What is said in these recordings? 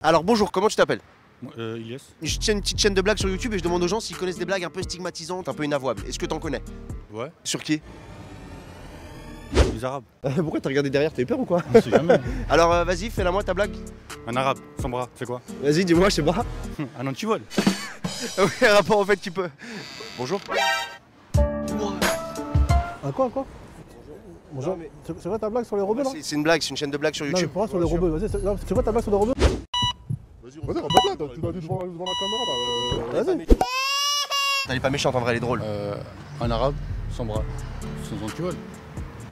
Alors bonjour, comment tu t'appelles? Ilyes. Je tiens une petite chaîne de blagues sur YouTube et je demande aux gens s'ils connaissent des blagues un peu stigmatisantes, un peu inavouables. Est-ce que t'en connais? Ouais. Sur qui? Les Arabes. Pourquoi t'as regardé derrière? T'as eu peur ou quoi? On sait jamais. Alors vas-y, fais-la moi ta blague. Un Arabe, sans bras, c'est quoi? Vas-y, dis-moi, je sais pas. Un antivol. Oui, un rapport en fait qui peut. Bonjour. Un quoi Bonjour. Non, mais- C'est quoi ta blague sur les robots là? C'est une blague, c'est une chaîne de blagues sur Non mais YouTube. pour moi sur les robots, vas-y, c'est quoi ta blague sur les robots? Vas-y, répète-la, tu dois dire devant la caméra là. Vas-y. Elle est pas méchante en vrai, elle est drôle. Un Arabe, sans bras, sans antivol.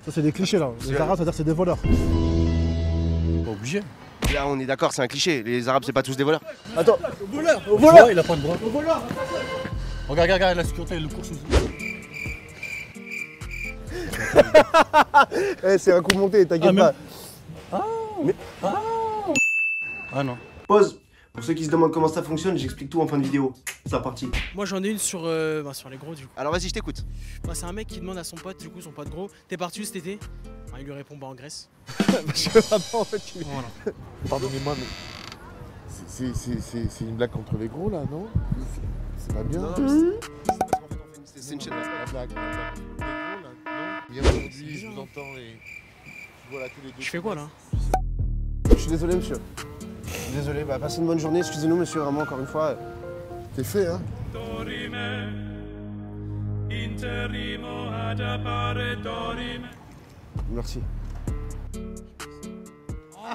Ça c'est des clichés là. Les arabes ça veut dire que c'est des voleurs. Pas obligé. Là on est d'accord, c'est un cliché. Les Arabes c'est pas tous des voleurs. Attends, Au voleur, il a pas de bras. Regarde, la sécurité, le course aussi. c'est un coup monté, t'inquiète pas. Ah non. Pause. Pour ceux qui se demandent comment ça fonctionne, j'explique tout en fin de vidéo. C'est parti. Moi j'en ai une sur les gros du coup. Alors vas-y, je t'écoute. C'est un mec qui demande à son pote, du coup son pote gros, t'es parti où cet été? Il lui répond en Grèce. Parce que vraiment en fait tu... Voilà. Pardonnez-moi, mais c'est une blague contre les gros là, non? C'est pas bien. Non, mais c'est une chaîne. La blague. Les gros là, non? Bien aujourd'hui, je vous entends et je vois la télé. Je fais quoi là? Je suis désolé monsieur. Je suis désolé, bah passez une bonne journée, excusez-nous monsieur, vraiment encore une fois. T'es fait, hein? Merci.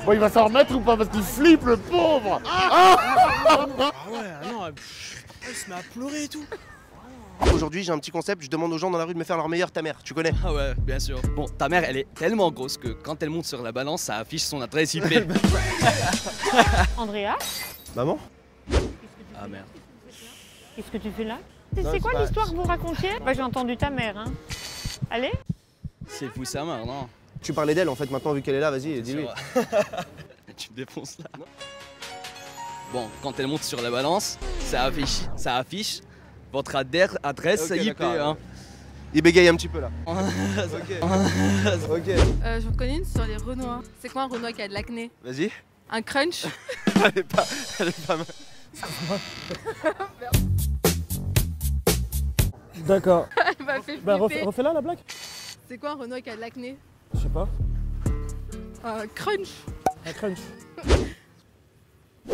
Bon, il va s'en remettre ou pas? Parce qu'il flippe le pauvre! Ah ouais, non, il se met à pleurer et tout. Aujourd'hui j'ai un petit concept, je demande aux gens dans la rue de me faire leur meilleure ta mère, tu connais? Ah ouais, bien sûr. Bon, ta mère, elle est tellement grosse que quand elle monte sur la balance, ça affiche son adresse IP. Andrea, Maman? Ah merde. qu'est-ce que tu fais là? Non, C'est c'est quoi pas- l'histoire que vous racontiez? Bah, j'ai entendu ta mère, hein. Allez. C'est fou sa mère, non? Tu parlais d'elle en fait maintenant vu qu'elle est là, vas-y, dis-lui. Tu me défonces là. Bon, quand elle monte sur la balance, ça affiche votre adresse Ok, IP. d'accord. Hein. Il bégaye un petit peu là. Ok. Ok. J'en connais une sur les Renois. C'est quoi un Renois qui a de l'acné? Vas-y. Un crunch? Elle est pas mal. D'accord. Elle m'a fait Bah flipper. refais-la la blague? C'est quoi un Renois qui a de l'acné? Je sais pas. Un crunch? Un crunch.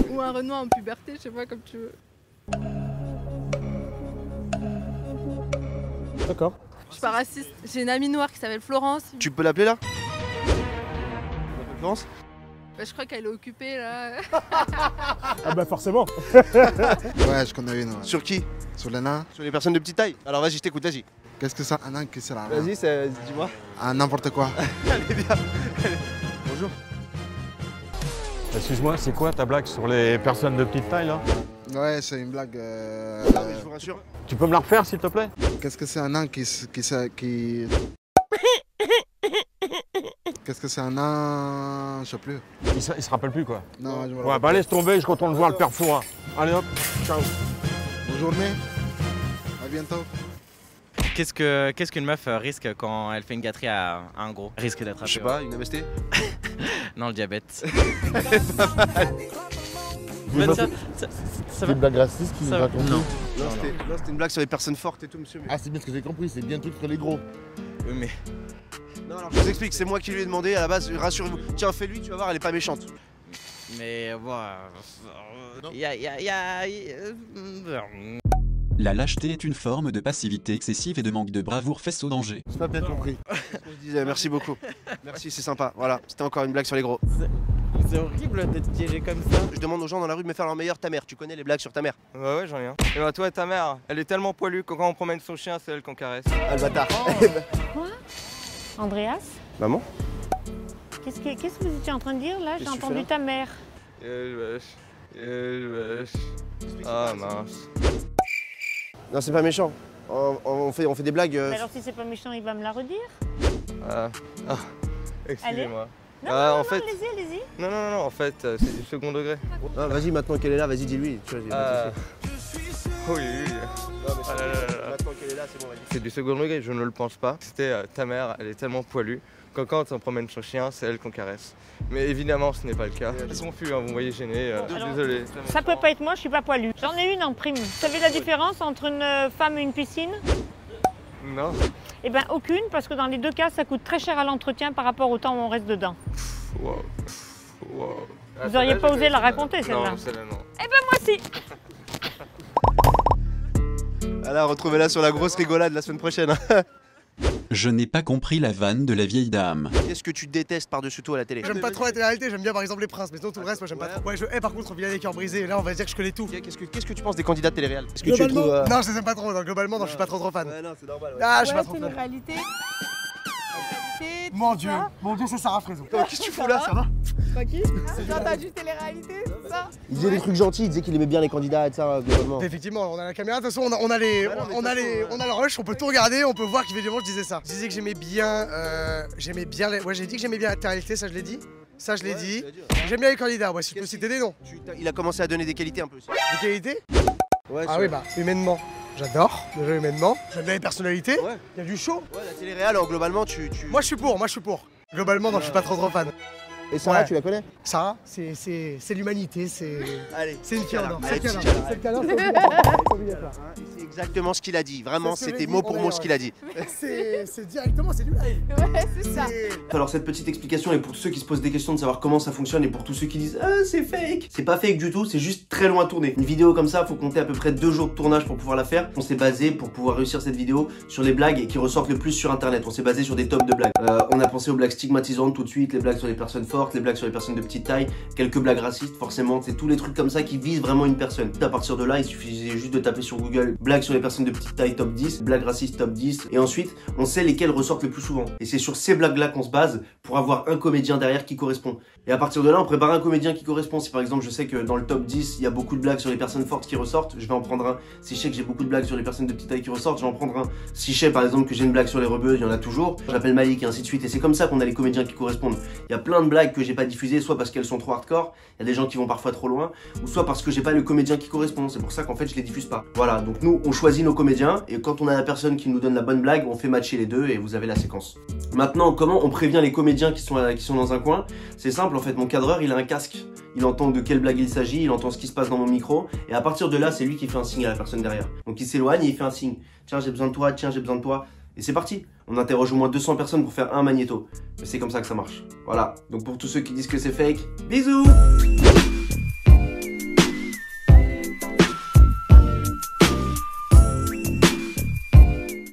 Ou un Renois en puberté, je sais pas, comme tu veux. D'accord. Je suis pas raciste. J'ai une amie noire qui s'appelle Florence. Tu peux l'appeler là? Florence? Bah, je crois qu'elle est occupée là. Ah bah forcément. Ouais, je connais une. Ouais. Sur qui? Sur les nains. Sur les personnes de petite taille? Alors vas-y, je t'écoute, vas-y. Qu'est-ce que c'est un nain qui sert à rien? Vas-y, dis-moi. À n'importe quoi. Allez, bien. Bonjour. Excuse-moi, c'est quoi ta blague sur les personnes de petite taille là? Ouais, c'est une blague. Ah, mais je vous rassure. Tu peux me la refaire s'il te plaît? Qu'est-ce que c'est un nain qui. Qu'est-ce que c'est un nain? Je sais plus. Il se rappelle plus quoi. Non, je me Ouais, rappelle. bah laisse tomber, je retourne voir le père Fouras. Allez hop, ciao. Bonne journée. À bientôt. Qu'est-ce qu'une meuf risque quand elle fait une gâterie à un gros? Risque d'attraper. Je sais pas, une MST? Non, le diabète. C'est une blague raciste qui nous raconte. Non. Non, c'était une blague sur les personnes fortes et tout, monsieur. Ah, c'est bien ce que j'ai compris, c'est bien le truc sur les gros. Oui, mais. Non, alors je vous explique, c'est moi qui lui ai demandé à la base, rassurez-vous. Tiens, fais-lui, tu vas voir, elle est pas méchante. Mais. La lâcheté est une forme de passivité excessive et de manque de bravoure face au danger. J'ai pas bien compris. Je disais, merci beaucoup. Merci, c'est sympa. Voilà, c'était encore une blague sur les gros. C'est horrible d'être piégé comme ça. Je demande aux gens dans la rue de me faire leur meilleure ta mère. Tu connais les blagues sur ta mère? Ouais, j'en ai un. Et bah, toi, ta mère, elle est tellement poilue que quand on promène son chien, c'est elle qu'on caresse. Ah, le bâtard. Quoi? Andreas? Maman? Qu'est-ce que vous étiez en train de dire là? J'ai Qu'est-ce que tu entendu fais là ta mère. Ah mince. Non, c'est pas méchant. On fait des blagues. Mais alors si c'est pas méchant, il va me la redire. Excusez-moi. Non, Ah, non, en fait- allez-y. Non, en fait, c'est du second degré. Non, vas-y, maintenant qu'elle est là, vas-y, dis-lui. Tu vois, j'ai pas de soucis. Oui. Non, mais Ah là là là là. maintenant qu'elle est là, c'est bon, vas-y. C'est du second degré, je ne le pense pas. C'était ta mère, elle est tellement poilue. quand on promène son chien, c'est elle qu'on caresse. Mais évidemment, ce n'est pas le cas. Elles sont fues, hein, vous me voyez gêné. Désolé. Ça peut pas être moi, je suis pas poilu. J'en ai une en prime. Vous savez la différence entre une femme et une piscine? Non. Eh ben aucune, parce que dans les deux cas, ça coûte très cher à l'entretien par rapport au temps où on reste dedans. Wow. Vous auriez pas osé la raconter, celle-là? Non, celle-là non. Eh ben moi si. Alors, retrouvez-la sur la grosse rigolade la semaine prochaine. Je n'ai pas compris la vanne de la vieille dame. Qu'est-ce que tu détestes par-dessus tout à la télé? J'aime pas trop la télé-réalité, j'aime bien par exemple les princes, mais sinon tout le reste, moi j'aime pas trop. Ouais, je hais par contre Villa des cœurs brisés, là on va dire que je connais tout. Qu'est-ce que tu penses des candidats de télé-réal? Est-ce que Globalement, tu les trouves, non, je les aime pas trop, donc, globalement, non, je suis pas trop fan. Ouais, non, c'est normal. Ouais. Ah, je suis pas trop fan. Télé-réalité. Mon dieu, c'est Sarah Fraison. Qu'est-ce que tu fous là, ça va? Tranquille. J'ai entendu télé-réalité, c'est ça? Il disait des trucs gentils, il disait qu'il aimait bien les candidats et ça, globalement. Effectivement, on a la caméra, de toute façon on a le rush, on peut tout regarder, on peut voir qu'évidemment je disais ça. Je disais que j'aimais bien, ouais j'ai dit que j'aimais bien la télé-réalité, ça je l'ai dit. Ça je l'ai dit. J'aime bien les candidats, ouais, si je peux citer des noms. Il a commencé à donner des qualités un peu aussi. Des qualités? Ouais. Ah oui, bah, humainement. J'adore, déjà humainement. J'aime bien les personnalités. Ouais. Il y a du show. Ouais, la télé-réal, alors globalement, Moi, je suis pour. Globalement, non, je suis pas trop fan. Et Sarah, Ouais. tu la connais? Sarah, c'est l'humanité, c'est une fille en or. Allez, C'est le câlin, c'est exactement ce qu'il a dit. Vraiment, c'était mot pour mot ce qu'il a dit. C'est directement, c'est du live. Ouais, c'est ça. Alors cette petite explication est pour tous ceux qui se posent des questions de savoir comment ça fonctionne et pour tous ceux qui disent ah c'est fake. C'est pas fake du tout, c'est juste très loin tourné. Une vidéo comme ça, faut compter à peu près 2 jours de tournage pour pouvoir la faire. On s'est basé pour pouvoir réussir cette vidéo sur les blagues qui ressortent le plus sur internet. On s'est basé sur des tops de blagues. On a pensé aux blagues stigmatisantes tout de suite, les blagues sur les personnes fortes, les blagues sur les personnes de petite taille, quelques blagues racistes forcément, c'est tous les trucs comme ça qui visent vraiment une personne. À partir de là, il suffisait juste de taper sur Google blagues sur les personnes de petite taille top 10, blagues racistes top 10 et ensuite on sait lesquelles ressortent le plus souvent. Et c'est sur ces blagues là qu'on se base pour avoir un comédien derrière qui correspond. Et à partir de là, on prépare un comédien qui correspond. Si par exemple je sais que dans le top 10 il y a beaucoup de blagues sur les personnes fortes qui ressortent, je vais en prendre un. Si je sais que j'ai beaucoup de blagues sur les personnes de petite taille qui ressortent, je vais en prendre un. Si je sais par exemple que j'ai une blague sur les rebeux, il y en a toujours, j'appelle Malik et ainsi de suite. Et c'est comme ça qu'on a les comédiens qui correspondent. Il y a plein de blagues que j'ai pas diffusées, soit parce qu'elles sont trop hardcore, il y a des gens qui vont parfois trop loin, ou soit parce que j'ai pas le comédien qui correspond. C'est pour ça qu'en fait je les diffuse pas. Voilà, donc nous on choisit nos comédiens et quand on a la personne qui nous donne la bonne blague, on fait matcher les deux et vous avez la séquence. Maintenant, comment on prévient les comédiens qui sont dans un coin? C'est simple, en fait, mon cadreur il a un casque, il entend de quelle blague il s'agit, il entend ce qui se passe dans mon micro et à partir de là c'est lui qui fait un signe à la personne derrière. Donc il s'éloigne et il fait un signe, tiens j'ai besoin de toi, tiens j'ai besoin de toi. Et c'est parti, on interroge au moins 200 personnes pour faire un magnéto. Mais c'est comme ça que ça marche. Voilà, donc pour tous ceux qui disent que c'est fake, bisous.